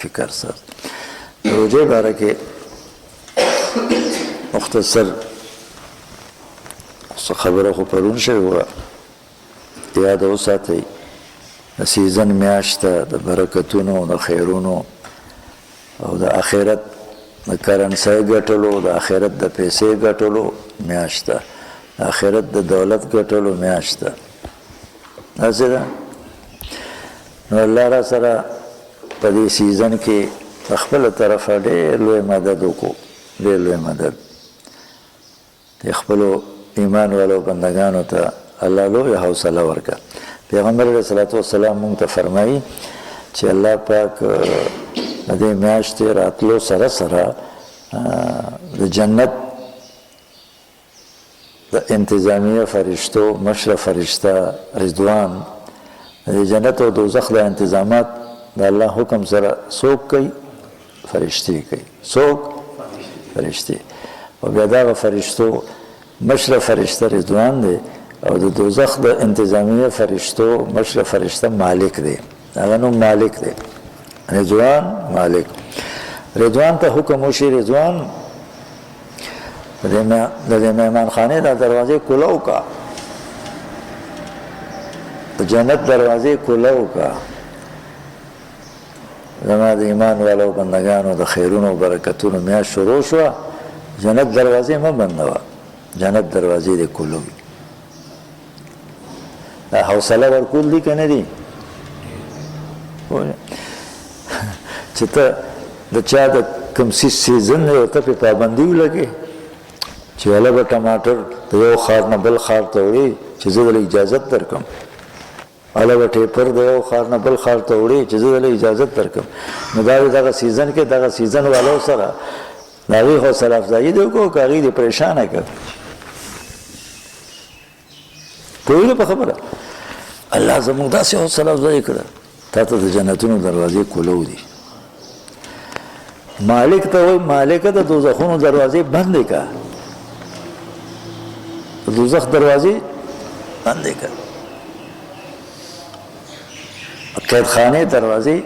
فکر سر روجه باره که مختصر خبره خو پرون شوی و یاد وساتئ د سیزن میاشت د برکتونو د خیرونو او د آخرت د کرنسۍ ګټلو د آخرت د پیسې ګټلو میاشت ده د آخرت د دولت ګټلو میاشت ده داسې ده نو الله را سره په دې سیزن کې خپل طرفه ډېر لوی مدد وکړو ډېر لوی مدد د خپلو ایمان والو بندگانو ته الله لوی حوصله ورکړه پیغمبر علیه الصلاة والسلام موږ ته فرمایي چې الله پاک د دې میاشتې راتلو سره سره د جنت د انتظامیه فرشتو مشره فرشته رضوان د جنت او دوزخ د انتظامات د الله حکم سره څوک کوي فرشتي کوي څوک فرشتي او بیا دغه فرشتو مشره فرشته رضوان دی او د دوزخ د انتظامیه فرشتو مشره فرشته مالک دی هغه نوم مالک دی رضوان مالک رضوان ته حکم وشي رضوان د مهمان خانه د دروازې کولو کا د جنت دروازې کولو کا زما د ایمان والو بندگانو د خیرونو و برکتونو میاشت شروع شوه جنت دروازې مه بندوه جنت دروازې دې کولو دا حوصله ورکول دي که نه دي چې ته د چا د کوم سیزن دی ورته پې پابندي ولګې چې هله به ټماټر د یو ښار نه بل ښار ته وړي چې زه دله اجازت درکړم هله به ټیپر د یو ښار نه بل ښار ته وړي چې زه دله اجازت درکړم نو دا دغه سیزن کې دغه سیزن والو سره د هغوی حوصله افزایي دې وکړو که هغوی دې پریشانه کړ پوهېږې په خبره الله زموږ داسې حوصله افزایي کړه تا ته د جنتونو دروازې کولو دي مالک ته وایي مالکه د دوزخونو دروازې بندې کړه د دوزخ دروازې بندې کړه قیدخانې دروازې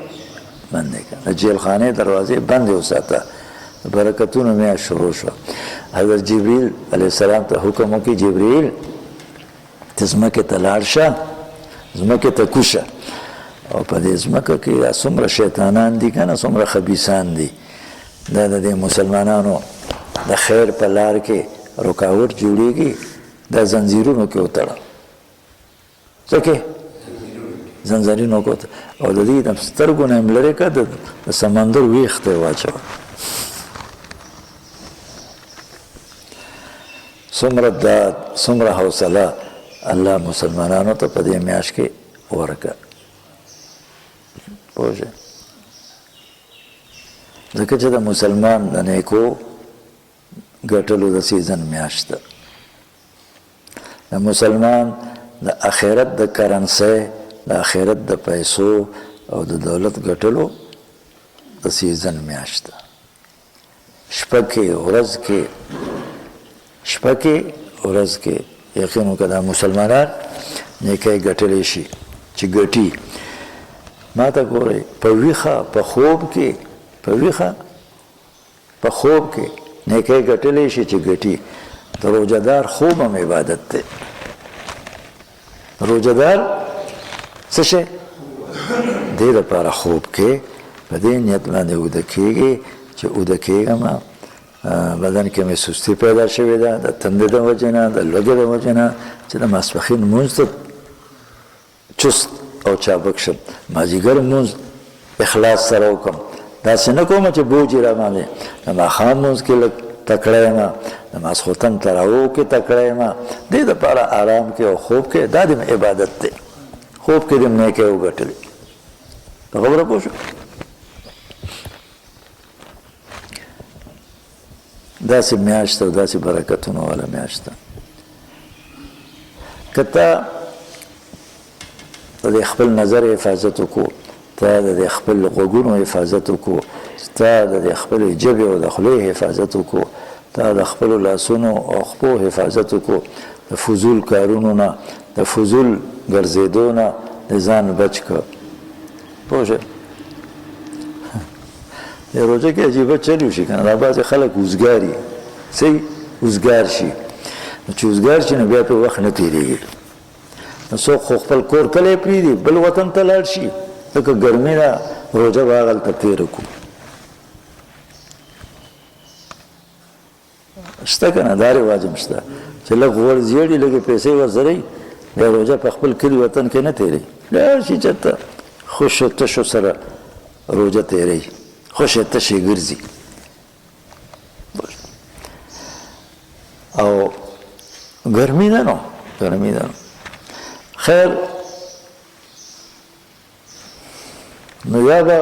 بندې کړه د جیلخانې دروازې بندې وساته د برکتونو میاشت شروع شوه حضرت جبریل علیه السلام ته حکم وکړي جبریل ته ځمکې ته لاړ شه ځمکې ته کوشه او په دې ځمکه کې دا څومره شیطانان دي که نه څومره خبیثان دي دا د دې مسلمانانو د خیر په لار کې رکاوټ جوړېږي دا زنځیرونو کې وتړه څه کې زنځیرونو کې وتړه او د دې د سترګو نه یې لرې کړه د سمندر ویښ ته یې واچوه څومره داد څومره حوصله الله مسلمانانو ته په دې میاشت کې ورکړه پوه شئ ځکه چې د مسلمان د نیکو ګټلو د سیزن میاشت ده د مسلمان د آخرت د کرنسۍ د آخرت د پیسو او د دولت ګټلو د سیزن میاشت ده شپه کې ورځ کې شپه کې ورځ کې یقین وکړه دا مسلمانان نیکۍ ګټلی شي چې ګټي ما ته ګورئ په ویښه په خوب کې په ویښه په خوب کې نیکۍ ګټلی شي چې ګټي د روژهدار خوب هم عبادت دی روژهدار څه شی دې دپاره خوب کې په دې نیت باندې اوده کېږي چې اوده کېږم بدن کې مې سستی پیدا شوې ده د تندې د وجې نه د لوږې د وجې نه چې د ماسپښین لمونځ ته چست او چابک شم مازدیګر لمونځ اخلاص سره وکړم داسې نه کوم چې بوج یې راباندې د ماښام لمونځ کې لږ تکړه یم د ماسخوتن تراوو کې تکړه یم دې دپاره آرام کې او خوب کې دا د عبادت دی خوب کې دې نیکۍ وګټلې په خبره پوه شو داسې میاشت او داسې برکتونو والا میاشت ده که ته د خپل نظر حفاظت وکړو ته د خپل غوږونو حفاظت وکړو ته د خپل ژبې او د خولې حفاظت وکړو ته د خپلو لاسونو او خپو حفاظت وکړو د فضول کارونو نه د فضول ګرځېدو نه د ځان بچ کړه پوه شئ روژه کې عجیبه چل وشي که نه دا بعضې خلک اوزګاري صحیح اوزګار شي نو چې اوزګار شي نو بیا پرې وخت نه تېرېږي نو څوک خو خپل کور کلی پرېږدي بل وطن ته لاړ شي ځکه ګرمي ده روژه به هغلته تېره کړو شته که نه دا رواج هم شته چې لږ غوړ زیړي لږې پیسې ورسره وي بیا روژه په خپل کلي وطن کې نه تېروي لاړ شي چېرته خوشو تشو سره روژه تېروي خوشې تشې ګرځي او ګرمي ده نو ګرمي ده نو خیر نو یا به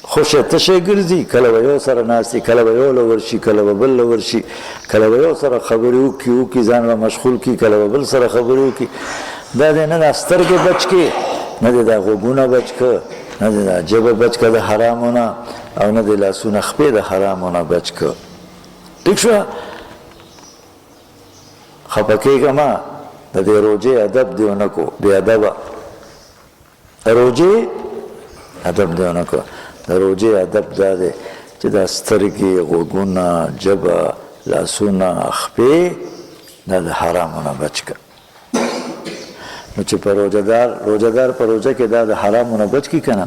خوشې تشې ګرځي کله به یو سره ناستي کله به یو له ورشي کله به بل له ورشي کله به یو سره خبرې وکړي ځان به مشغول کړي کله به بل سره خبرې وکړي دا دی نه دا سترګې بچ کړي نه دی دا غوږونه بچ کړه نه دی دا ژبه بچ کړه د حرامونه او نه دی لاسونه خپې د حرامونه بچ کړه ټیک شوه خفه کېږه ما د دې روژې ادب دې ونه کړو بې ادبه روژې ادب دې ونه کړو د روژې ادب دا دی چې دا سترګې غوږونه ژبه لاسونه خپې دا د حرامونه بچ کړه نو چې په روژهدار په روژه کې دا د حرامونه بچ کړي که نه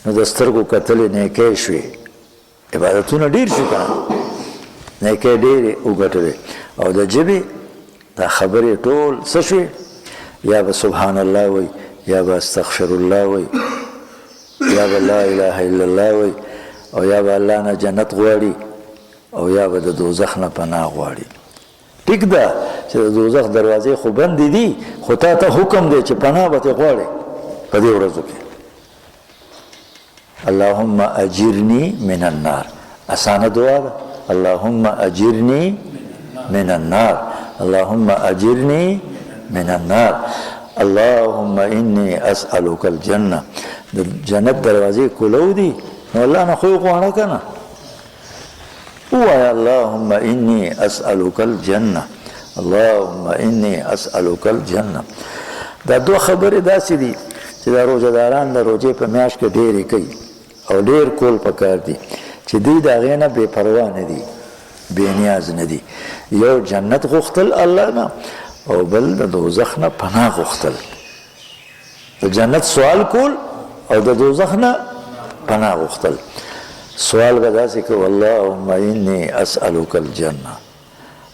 نو د سترګو کتلې نیکۍ شوې عبادتونه ډېر شو که نه نیکۍ ډېرې وګټلې او د ژبې دا خبرې ټول څه شوې یا به سبحان الله وی یا به استغفر الله وی یا به لا اله الا الله وی او یا به الله نه جنت غواړي او یا به د دوزخ نه پناه غواړي ټیک ده چې د دوزخ دروازې خو بندې دي خو تا ته حکم دی چې پناه به ترې غواړې په دې ورځو کې اللهم اجرني من النار اسانه دعا ده اللهم اجرني من النار اللهم اجرني من النار اللهم اني اسالك الجنه د جنت دروازې کولو دي نو الله نه خو غواړه که نه ووایا اللهم اني اسالك الجنه اللهم اني اسالك الجنه دا دوه خبرې داسې دي چې دا روژهداران د روژې په میاشت کې ډېرې کوي او ډېر کول پکار دي چې دوی د هغې نه بې پروا نه دي بې نیاز نه دي یو جنت غوښتل الله نه او بل د دوزخ نه پناه غوښتل د جنت سوال کول او د دوزخ نه پناه غوښتل سوال به داسې کوو اللهم اني اسالک الجنه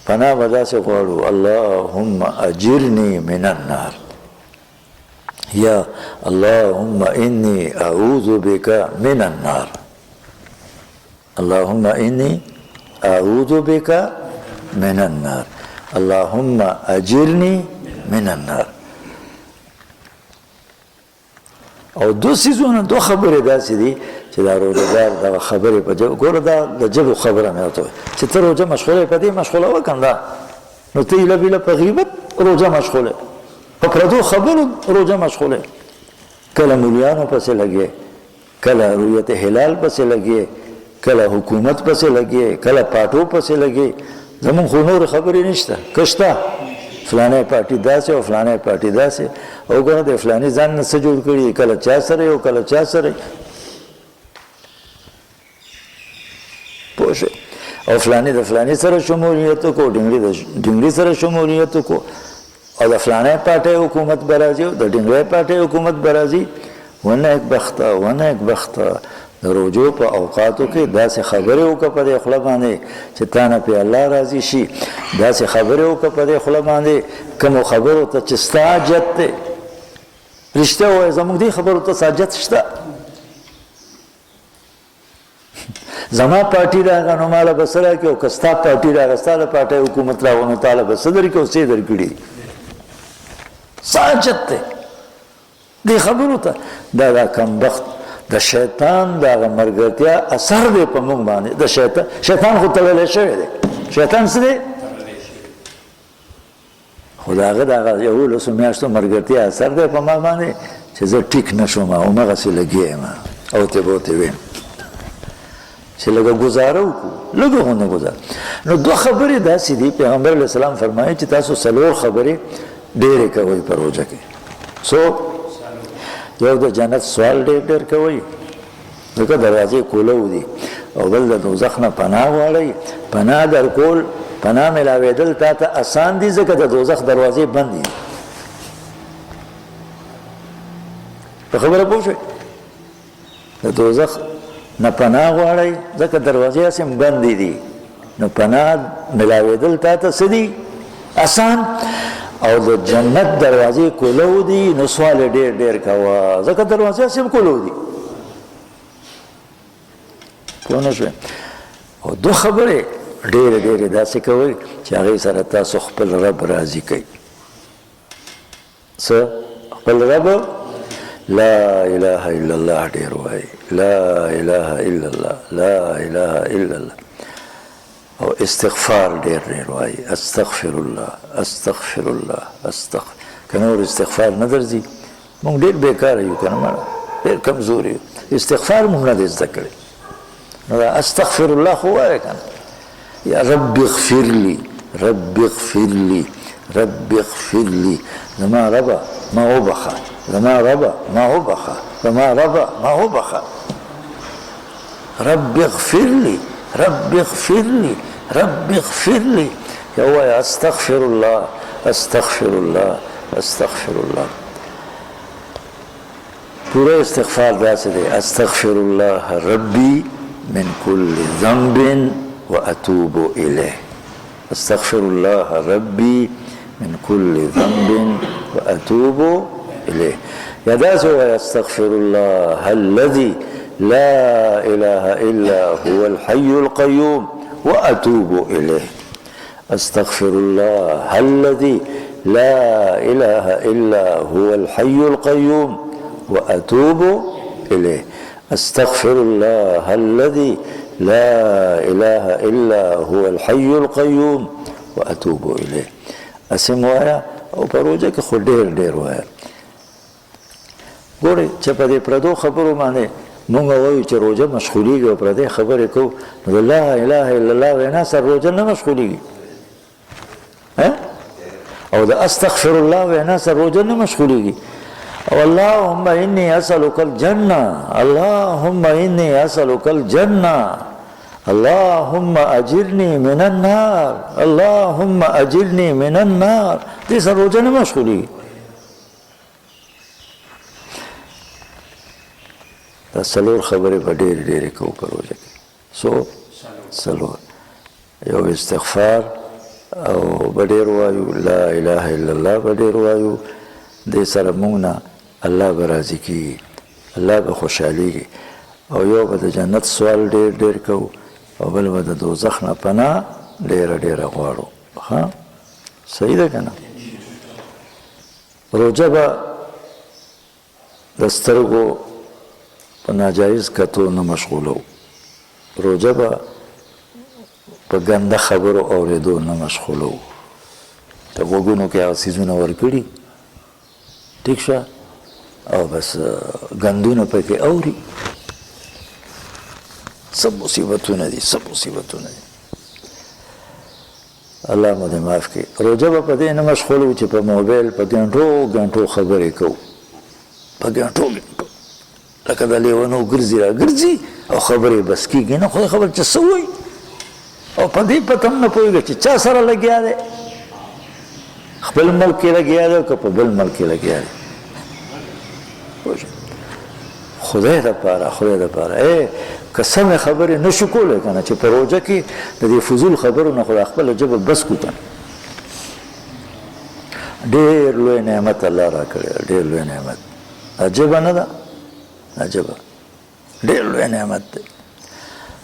پناه به داسې غواړو اللهم اجرني من النار یا اللهم اني اعوذ بك من النار اللهم اني اعوذ بك من النار اللهم اجرني من النار او دو سیزونه دو خبرې داسې دي چې دا روژهدار دا خبرې په جبه ګوره دا د جبو خبره مې ورته چې ته روژه مشغوله په دې مشغوله وکړم دا نو ته ایله بیله په غیبت روژه مشغوله په پردو خبرو روژه مشغوله کله مولیانو پسې لګې کله رویت هلال پسې لګې کله حکومت پسې لګې کله پاټو پسې لګې زمون خو نور خبرې نشته کشته فلانه پارټي داسې او فلانه پارټي داسې او ګوره د فلاني ځان نه څه جوړ کړي کله چا سره او کله چا سره پوه شئ او فلاني د فلاني سره شمولیت وکړو ډنګړي سره شمولیت وکړو او د فلانه پارټۍ حکومت به راځي د ډنګړۍ پارټۍ حکومت به راځي ونه یک بخته د روژو په اوقاتو کې داسې خبرې وکړه په دې خوله باندې چې تا نه پې الله راضي شي داسې خبرې وکړه په دې خوله باندې کومو خبرو ته چې ستا حاجت دی رښتیا ووایه زموږ دې خبرو ته څه حاجت شته زما پارټي راغله نو ماله به څه راکړي او که ستا پارټي راغله ستا د پارټۍ حکومت راغله نو تاله به څه درکړي او څه یې درکړي څه حاجت دی دې خبرو ته دا کمبخت د شیطان د هغه ملګرتیا اثر دی په موږ باندې د شیطان خو تړلی شوی دی شیطان څه دی خو د هغه د هغه یولسو میاشتو ملګرتیا اثر دی په ما باندې چې زه ټیک نه شوم همغسې لګیا یم او ته به ورته ویم چې لږه ګزاره وکړو لږه غونده ګزاره نو دوه خبرې داسې دي پیغمبر علیه السلام فرمایي چې تاسو څلور خبرې ډېرې کوئ په روژه کې یو د جنت سوال ډېر کوئ ځکه دروازې کولو دي او بل د دوزخ نه پناه غواړئ پناه درکول پناه ملاوېدل تا ته اسان دي ځکه د دوزخ دروازې بندې دي په خبره پوه شوئ د دوزخ نه پناه غواړئ ځکه دروازې هسې بندې دي نو پناه ملاوېدل تا ته څه دي اسان او د جنت دروازې کولو دي نو سوال یې ډېر ډېر کوه ځکه دروازې هسې کولو دي پوه نه شوې او دو خبرې ډېرې ډېرې داسې کوئ چې هغې سره تاسو خپل رب راضي کوي څه خپل رب لا اله الا الله ډېر وایي لا اله الا الله لا اله الا الله او استغفار ډېر ډېر وایي استغفر الله استغفر الله استغفر که نور استغفار نه درځي موږ ډېر بېکاره یو که نه مړه ډېر کمزور یو استغفار موږ نه دی زده کړی نو دا استغفر الله خو وایه که نه یا رب اغفر لي رب اغفر لي رب اغفر لي زما ربه ما وبخه زما ربه ما وبخه زما ربه ما وبخه رب اغفر لي رب اغفر لي رب اغفر لي یا وایه استغفر الله استغفر الله استغفر الله پورا استغفار داسې دی استغفر الله ربي من كل ذنب وأتوب إليه استغفر الله ربي من كل ذنب وأتوب إليه يا داس ويستغفر الله الذي لا إله إلا هو الحي القيوم وأتوب إليه استغفر الله الذي لا إله إلا هو الحي القيوم وأتوب إليه استغفر الله الذي لا إله إلا هو الحي القيوم وأتوب إليه اسم وایا او پروژه کې خو ډېر ډېر وایا ګورئ چې په دې پردو خبرو باندې مونږ وایو چې روژه مشغولېږي او پردې خبرې کوو نو د لا اله الا الله وینا سره روژه نه مشغولېږي او د استغفر الله وینا سره روژه نه مشغولېږي او اللهم إني أسألك الجنة اللهم إني أسألك الجنة اللهم أجرني من النار اللهم أجرني من النار دې سره روژه نه مشغولېږي دا څلور خبرې به ډېرې ډېرې کوو په روژه کې څو څلور یو استغفار او به ډېر وایو لا اله الا الله به ډېر وایو دې سره موږ نه الله به راضي کېږي الله به خوشحالېږي او یو به د جنت سوال ډېر ډېر کوو او بل به د دوزخ نه پناه ډېره ډېره غواړو ښه صحیح ده که نه روژه به د سترګو په ناجایز کتو نه مشغولو روژه به په ګنده خبرو اورېدو نه مشغولو ته غوږونو کې هغه څیزونه ورکړي ټیک شه او بس ګندونه پکې اوري څه مصیبتونه دي څه مصیبتونه دي الله مو دې معاف کړي روژه به په دې نه مشغول وو چې په موبایل په ګنټو ګنټو خبرې کوو په ګنټو ګنټو لکه د لیونو ګرځي را ګرځي او خبرې بس کېږي نه خدای خبر چې څه وایي او په دې پته هم نه پوهېږي چې چا سره لګیا دی خپل ملک کې لګیا دی که په بل ملک کې لګیا دی خدای دپاره خدای دپاره که سمې خبرې نه شو کولی که نه چې په روژه کې د دې فضول خبرو نه خو د خپله ژبه بس کړو که نه ډېر لوی نعمت الله راکړی ډېر لوی نعمت عجبه نه ده عجبه ډېر لوی نعمت دی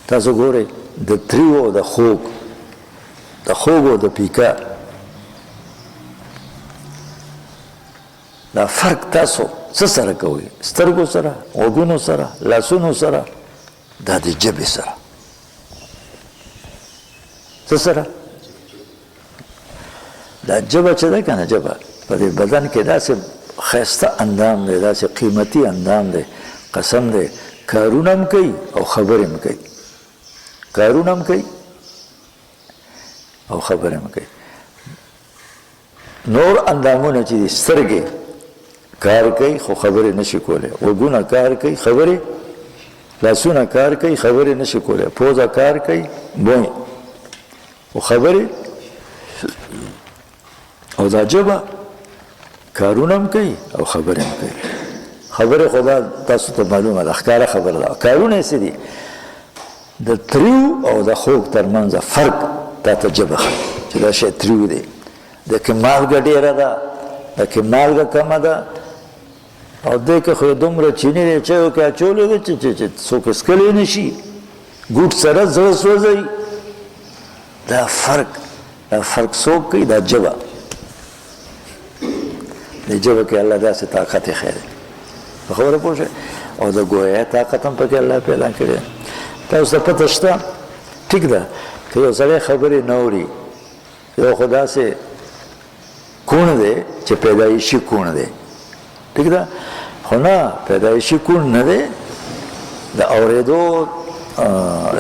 تاسو ګورئ د تریو او د خوږ او د پیکا دا فرق تاسو څه سره کوئ سترګو سره غوږونو سره لاسونو سره دا د ژبې سره څه سره دا ژبه چې ده که نه ژبه په دې بدن کې داسې ښایسته اندام دی داسې قیمتي اندام دی قسم دی کارونه هم کوي او خبرې هم کوي کارونه هم کوي او خبرې هم کوي نور اندامونه چې دي سترګې کار کوي خو خبرې نشي کولی غوږونه کار کوي خبرې لاسونه کار کوي خبرې نشي کولی پوزه کار کوي بوی او خبرې او دا ژبه کارونه هم کوي او خبرې هم کوي خبرې خدا تاسو ته معلومه ده ښکاره خبره ده کارونه یې څه دي د تریو او د خوږ ترمنځ فرق تا ته ژبه ښایي چې دا شی تریو دی د کې مالګه ډېره ده د کې مالګه کمه ده او دې کې خو دومره چینی دی چایو کې اچولی دی چې څوک یې څکلی نه شي ګوټ سره زړه سوځوي دا فرق څوک کوي دا ژبه د ژبه کې الله داسې طاقت یې ښی دی په خبره پوه شئ او د ګویا طاقت هم پکې الله پیدا کړی دی تاسو ته پته شته ټیک ده که یو سړی خبرې نه اوري یو خو داسې کوڼ دی چې پیدایشي کوڼ دی ٹھیک ده خو نه پیدایشي کوڼ نه دی د اورېدو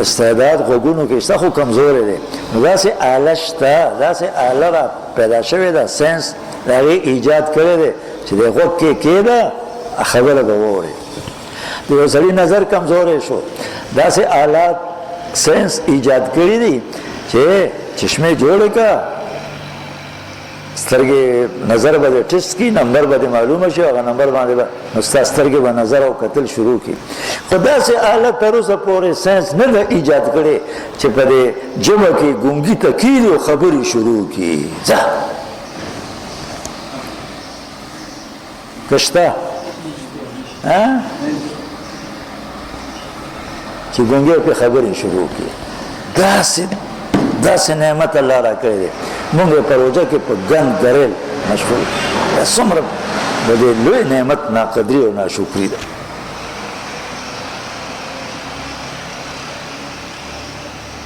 استعداد غوږونو کې شته خو کمزوری دی نو داسې آله شته داسې آله را پیدا شوې ده ساینس د هغې ایجاد کړی دی چې د غوږ کې کېده خبره به واوري د یو سړي نظر کمزوری شو داسې آلات ساینس ایجاد کړي دي چې چشمې جوړې که سترګې نظر به دې ټیسټ کړي نمبر به دې معلومه شي هغه نمبر باندې به نو ستا سترګې به نظر او کتل شروع کړي خو داسې آله تر اوسه پورې ساینس نه ده ایجاد کړې چې په دې ژبه کې ګونګي ته کښېني او خبرې شروع کړي ځه که شته چې ګونګی پې خبرې شروع کړي داسې نعمت الله را کړی دی مونږ یې په روژه کې په ګند ګریل مشغول دا څومره د دې لوی نعمت ناقدري او ناشکري ده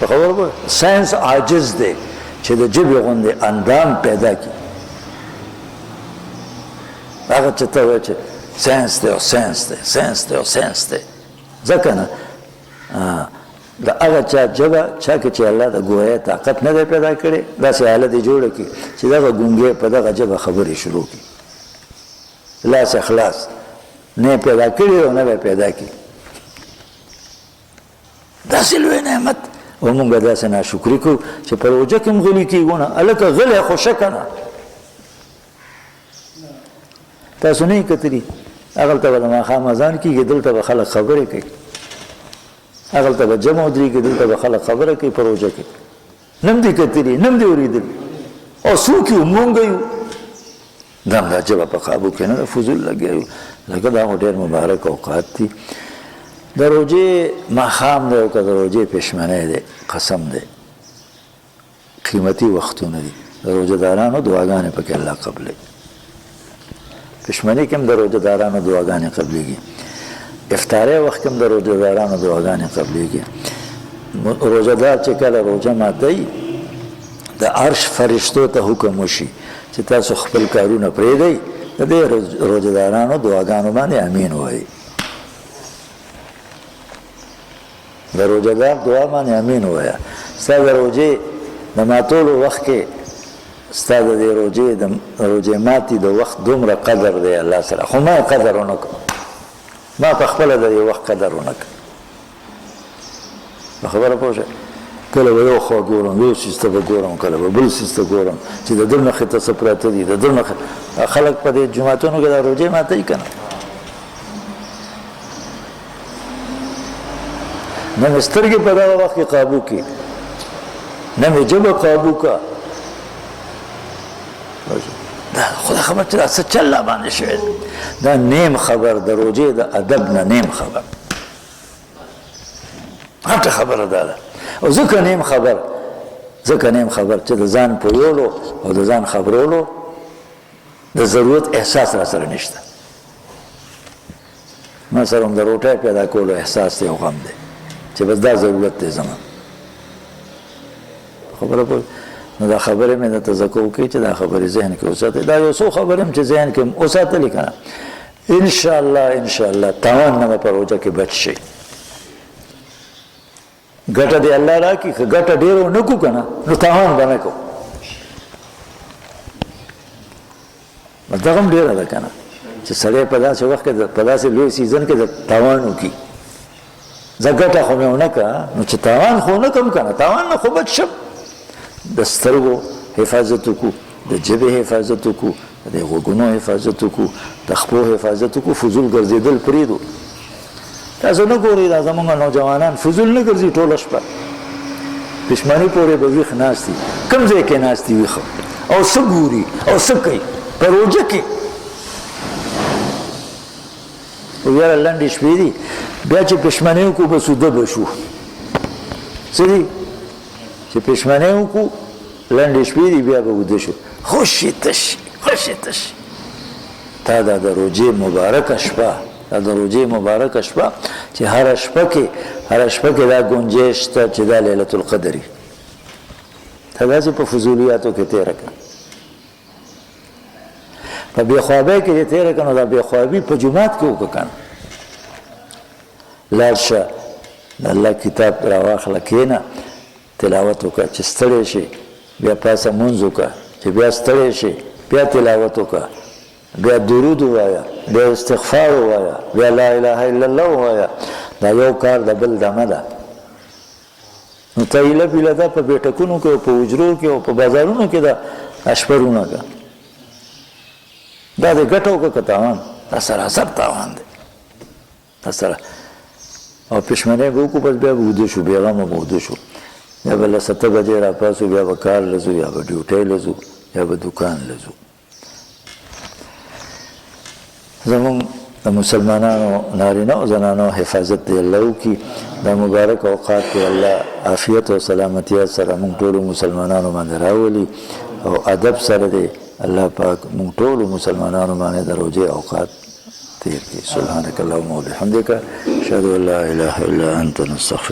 په خبره پوه ساینس عاجز دی چې د ژبې غوندې اندام پیدا کړي هغه چې ته وایې چې ساینس دی او ساینس دی ساینس دی او ساینس دی ځکه نه د هغه چا ژبه چا کې چې الله د ګویا طاقت نه دی پیدا کړی داسې حالت یې جوړه کړي چې دغه ګونګی په دغه ژبه خبرې شروع کړي لاس اخلاص نه پیدا کړي او نه به پیدا کړي داسې لوی نعمت او موږ داسې ناشکري کوو چې په روژه کې هم غلي کېږو نه هلکه غلی خوشه که نه تاسو نه یې کتلي هغلته به د ماښام اذان کېږي دلته به خلک خبرې کوي هغلته به جمع ودرېږي دلته به خلک خبره کوي په روژه کې نه هم دې کتلي نه هم دې اورېدلي او څوک یو مونږ یو دا هم دا ژبه په قابو کې نه ده فضول لګیا یو لکه دا خو ډېر مبارک اوقات دي د روژې ماښام دی او که د روژې پېشمنی دی قسم دی قیمتي وختونه دي د روژهدارانو دعاګانې پکې الله قبلوي پېشمني کې هم د روژهدارانو دعاګانې قبلېږي افطاری وخت کې هم د روژهدارانو دعاګانې قبلېږي روژهدار چې کله روژه ماتوي د عرش فرشتو ته حکم وشي چې تاسو خپل کارونه پرېږدئ د دې روژهدارانو دعاګانو باندې امین ووایي د روژهدار دعا باندې امین ووایه ستا د روژې د ماتولو وخت کې ستا د دې روژې ماتي د وخت دومره قدر دی الله سره خو ما قدر ونه کړ ما په خپله د دې وخت قدر ونه کړ په خبره پوه شئ کله به یو خوا ګورم یو څیز ته به ګورم کله به بل څیز ته ګورم چې د ده مخې ته څه پراته دي د ده مخې خلک په دې جوماتونو کې دا روژې ماتوي که نه نه مې سترګې په دغه وخت کې قابو کړي نه مې ژبه قابو کړه دا خدا خبر چې دا څه چل را باندې شوی دا نیم خبر د روژې د ادب نه نیم خبر غټه خبره دا ده او ځکه نیم خبر چې د ځان پویولو او د ځان خبرولو د ضرورت احساس را سره نشته ما سره هم د روټۍ پیدا کولو احساس دی او غم دی چې بس دا ضرورت دی زما خبره پوه نو دا خبرې مې درته زده کوي چې دا خبرې ذهن کې وساتئ دا یو څو خبرې هم چې ذهن کې وساتلې که نه انشاءالله تاوان نه به په روژه کې بچ شئ ګټه دې الله راکړي که ګټه ډېره ونه کړو که نه نو تاوان به نه کوو بس دغه هم ډېره ده که نه چې سړی په داسې وخت کې په داسې لوی سیزن کې د تاوان وکړي زه ګټه خو مې ونه کړه نو چې تاوان خو ونه کړم که نه تاوان نه خو بچ شم د سترګو حفاظت وکړو د ژبې حفاظت وکړو د غوږونو حفاظت وکړو د خپو حفاظت وکړو فضول ګرځېدل پرېږدو تاسو نه ګورئ دا زموږ نوجوانان فضول نه ګرځي ټوله شپه پښمنۍ پورې به ویښ ناست دي کوم ځای کې ناست دي ویښه او څه ګوري او څه کوي په روژه کې خو یاره لنډې شپې دي بیا چې پښمنۍ وکړو به سوده به شو څه دي چې پښمنۍ وکړو لنډې شپې دي بیا به وده شو خوشې تشي خوشې تشي تا دا د روژې مبارکه شپه دا د روژې مبارکه شپه چې هره شپه کې دا گنجایش شته چې دا لیلة القدر وي ته داسې په فضولیاتو کې تېره کړه په بېخوابۍ کې دې تېره کړه نو دا بېخوابي په جومات کې وکړه که نه لاړ شه د الله کتاب راواخله کښېنه تلاوت وکړه چې ستړی شي بیا پاسه مونځ وکړه چې بیا ستړی شي بیا تلاوت وکړه بیا درود ووایه بیا استغفار ووایه بیا لا اله الا الله ووایه دا یو کار د بل دمه ده نو ته هیله بیله ده په بیټکونو کې او په حجرو کې او په بازارونو کې ده اشپرونه که دا دې ګټه وکړه که تاوان دا سراسر تاوان دی دا سره او پښمنۍ به وکړو بس بیا به وده شو بېغمه به وده شو یا به له 7 بجې راپاسو بیا به کار لځو یا به ډیوټۍ لځو یا به دکان لځو زمونږ د مسلمانانو نارینه او زنانو حفاظت دی الله وکړي دا مبارک اوقات کې الله عافیت او سلامتیت سره موږ ټولو مسلمانانو باندې راولي او ادب سره دی الله پاک موږ ټولو مسلمانانو باندې د روژې اوقات تیر کړي سبحانک اللهم وبحمدک اشهد ان لا اله الا انت نستغفرک